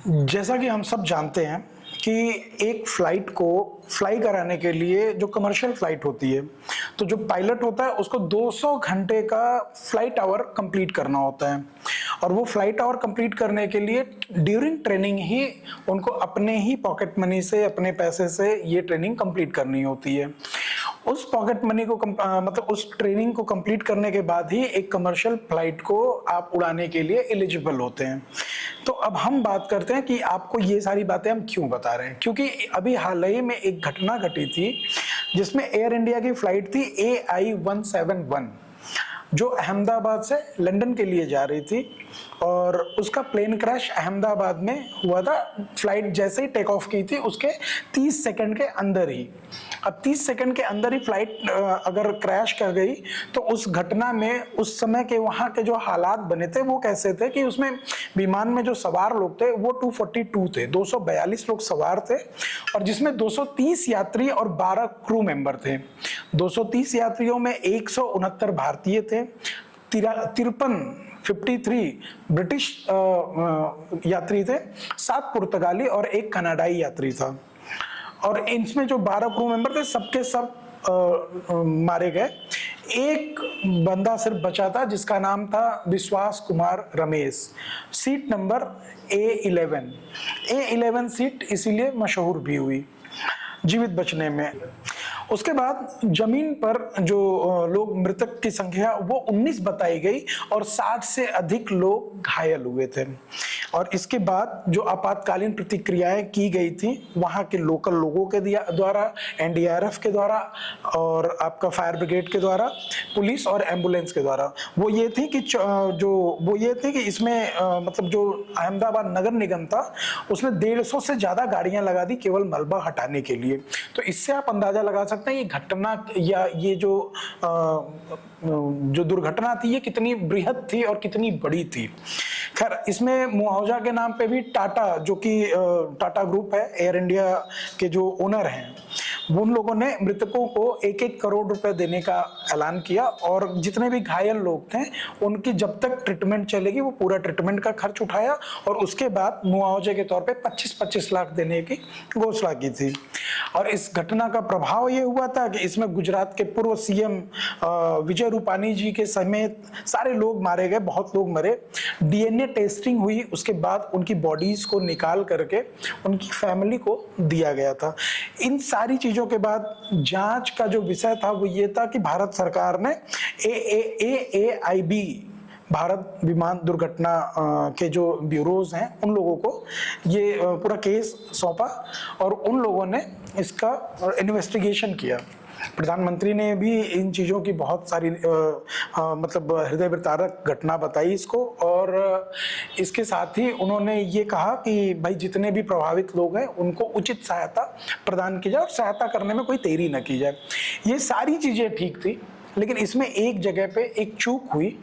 जैसा कि हम सब जानते हैं कि एक फ्लाइट को फ्लाई कराने के लिए जो कमर्शियल फ्लाइट होती है, तो जो पायलट होता है उसको 200 घंटे का फ्लाइट आवर कंप्लीट करना होता है। और वो फ्लाइट आवर कंप्लीट करने के लिए ड्यूरिंग ट्रेनिंग ही उनको अपने ही पॉकेट मनी से, अपने पैसे से ये ट्रेनिंग कंप्लीट करनी होती है। उस पॉकेट मनी को मतलब उस ट्रेनिंग को कंप्लीट करने के बाद ही एक कमर्शियल फ्लाइट को आप उड़ाने के लिए एलिजिबल होते हैं। तो अब हम बात करते हैं कि आपको ये सारी बातें हम क्यों बता रहे हैं, क्योंकि अभी हाल ही में एक घटना घटी थी जिसमें एयर इंडिया की फ्लाइट थी AI-171 जो अहमदाबाद से लंदन के लिए जा रही थी और उसका प्लेन क्रैश अहमदाबाद में हुआ था। फ्लाइट जैसे ही टेक ऑफ की थी उसके 30 सेकंड के अंदर ही, अब 30 सेकंड के अंदर ही फ्लाइट अगर क्रैश कर गई तो उस घटना में उस समय के वहाँ के जो हालात बने थे वो कैसे थे कि उसमें विमान में जो सवार लोग थे वो 242 थे, 242 लोग सवार थे और जिसमें 230 यात्री और 12 क्रू मेंबर थे। 230 यात्रियों में 169 भारतीय थे, 53 ब्रिटिश यात्री थे, 7 पुर्तगाली और 1 कनाडाई यात्री था। और इसमें जो 12 क्रू मेंबर थे सबके सब मारे गए। एक बंदा सिर्फ बचा था जिसका नाम था विश्वास Kumar Ramesh. Seat number A11 seat इसीलिए मशहूर भी हुई जीवित बचने में। उसके बाद जमीन पर जो लोग मृतक की संख्या वो 19 बताई गई और 60 से अधिक लोग घायल हुए थे। और इसके बाद जो आपातकालीन प्रतिक्रियाएं की गई थी वहाँ के लोकल लोगों के द्वारा, NDRF के द्वारा और आपका फायर ब्रिगेड के द्वारा, पुलिस और एम्बुलेंस के द्वारा, वो ये थी कि इसमें मतलब जो अहमदाबाद नगर निगम था उसने 150 से ज़्यादा गाड़ियां लगा दी केवल मलबा हटाने के लिए। तो इससे आप अंदाजा लगा सकते हैं ये घटना या ये जो दुर्घटना थी ये कितनी बृहद थी और कितनी बड़ी थी। खैर, इसमें मुआवजा के नाम पे भी टाटा, जो कि टाटा ग्रुप है, एयर इंडिया के जो ओनर हैं, उन लोगों ने मृतकों को 1-1 करोड़ रुपए देने का ऐलान किया और जितने भी घायल लोग थे उनकी जब तक ट्रीटमेंट चलेगी वो पूरा ट्रीटमेंट का खर्च उठाया और उसके बाद मुआवजे के तौर पे 25-25 लाख देने की घोषणा की थी। और इस घटना का प्रभाव ये हुआ था कि इसमें गुजरात के पूर्व CM विजय रूपानी जी के समेत सारे लोग मारे गए, बहुत लोग मरे। DNA टेस्टिंग हुई, उसके बाद उनकी बॉडीज को निकाल करके उनकी फैमिली को दिया गया था। इन सारी चीजों के बाद जांच का जो विषय था वो ये था कि भारत सरकार ने AAIB भारत विमान दुर्घटना के जो ब्यूरोज हैं उन लोगों को ये पूरा केस सौंपा और उन लोगों ने इसका इन्वेस्टिगेशन किया। प्रधानमंत्री ने भी इन चीज़ों की बहुत सारी मतलब हृदय विदारक घटना बताई इसको और इसके साथ ही उन्होंने ये कहा कि भाई जितने भी प्रभावित लोग हैं उनको उचित सहायता प्रदान की जाए और सहायता करने में कोई देरी न की जाए। ये सारी चीज़ें ठीक थी, लेकिन इसमें एक जगह पे एक चूक हुई।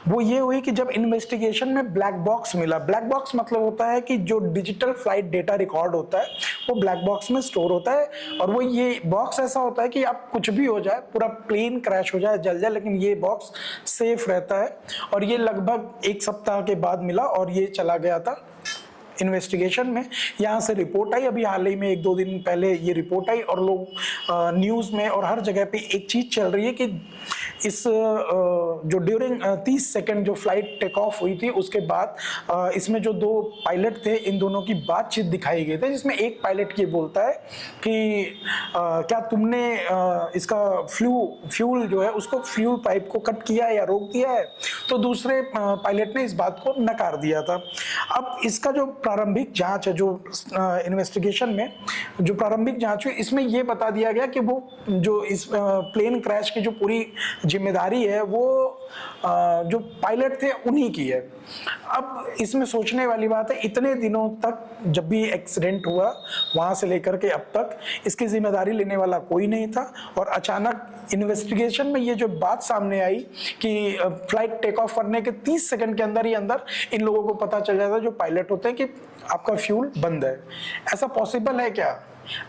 वो ये हुई कि जब इन्वेस्टिगेशन में ब्लैक बॉक्स मिला, ब्लैक बॉक्स मतलब होता है कि जो डिजिटल फ्लाइट डेटा रिकॉर्ड होता है वो ब्लैक बॉक्स में स्टोर होता है और वो ये बॉक्स ऐसा होता है कि आप कुछ भी हो जाए, पूरा प्लेन क्रैश हो जाए, जल जाए, लेकिन ये बॉक्स सेफ रहता है। और ये लगभग 1 सप्ताह के बाद मिला और ये चला गया था इन्वेस्टिगेशन में। यहाँ से रिपोर्ट आई, अभी हाल ही में 1-2 दिन पहले ये रिपोर्ट आई और लोग न्यूज़ में और हर जगह पे एक चीज़ चल रही है कि इस जो ड्यूरिंग 30 सेकंड जो फ्लाइट टेक ऑफ हुई थी उसके बाद इसमें जो 2 पायलट थे इन दोनों की बातचीत दिखाई गई थी, जिसमें एक पायलट ये बोलता है कि क्या तुमने इसका फ्यूल जो है उसको फ्यूल पाइप को कट किया है या रोक दिया है, तो दूसरे पायलट ने इस बात को नकार दिया था। अब इसका जो प्रारंभिक जांच है, जो इन्वेस्टिगेशन में जो प्रारंभिक जांच हुई, इसमें यह बता दिया गया कि वो जो इस प्लेन क्रैश की जो पूरी जिम्मेदारी है वो जो पायलट थे उन्हीं की है। अब इसमें सोचने वाली बात है, इतने दिनों तक जब भी एक्सीडेंट हुआ वहां से लेकर के अब तक इसकी जिम्मेदारी लेने वाला कोई नहीं था और अचानक इन्वेस्टिगेशन में ये जो बात सामने आई कि फ्लाइट टेक ऑफ करने के 30 सेकंड के अंदर ही अंदर इन लोगों को पता चल जाता है जो पायलट होते हैं कि आपका फ्यूल बंद है। ऐसा पॉसिबल है क्या?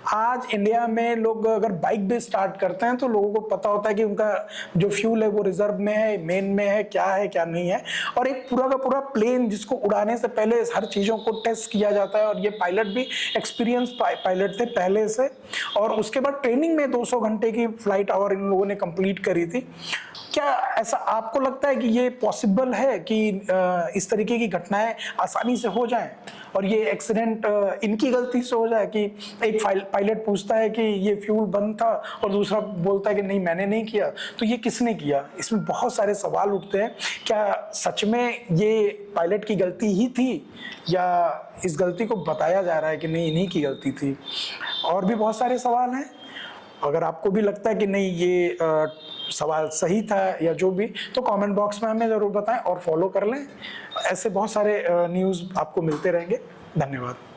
आज इंडिया में लोग अगर बाइक भी स्टार्ट करते हैं तो लोगों को पता होता है कि उनका जो फ्यूल है वो रिजर्व में है, मेन में है, क्या नहीं है। और एक पूरा का पूरा प्लेन जिसको उड़ाने से पहले हर चीज़ों को टेस्ट किया जाता है, और ये पायलट भी एक्सपीरियंस पायलट थे पहले से, और उसके बाद ट्रेनिंग में 200 घंटे की फ्लाइट आवर इन लोगों ने कंप्लीट करी थी। क्या ऐसा आपको लगता है कि ये पॉसिबल है कि इस तरीके की घटनाएं आसानी से हो जाएं और ये एक्सीडेंट इनकी गलती से हो जाए कि एक पायलट पूछता है कि ये फ्यूल बंद था और दूसरा बोलता है कि नहीं मैंने नहीं किया, तो ये किसने किया? इसमें बहुत सारे सवाल उठते हैं। क्या सच में ये पायलट की गलती ही थी या इस गलती को बताया जा रहा है कि नहीं इन्हीं की गलती थी? और भी बहुत सारे सवाल हैं। अगर आपको भी लगता है कि नहीं ये सवाल सही था या जो भी, तो कमेंट बॉक्स में हमें ज़रूर बताएं और फॉलो कर लें। ऐसे बहुत सारे न्यूज़ आपको मिलते रहेंगे। धन्यवाद।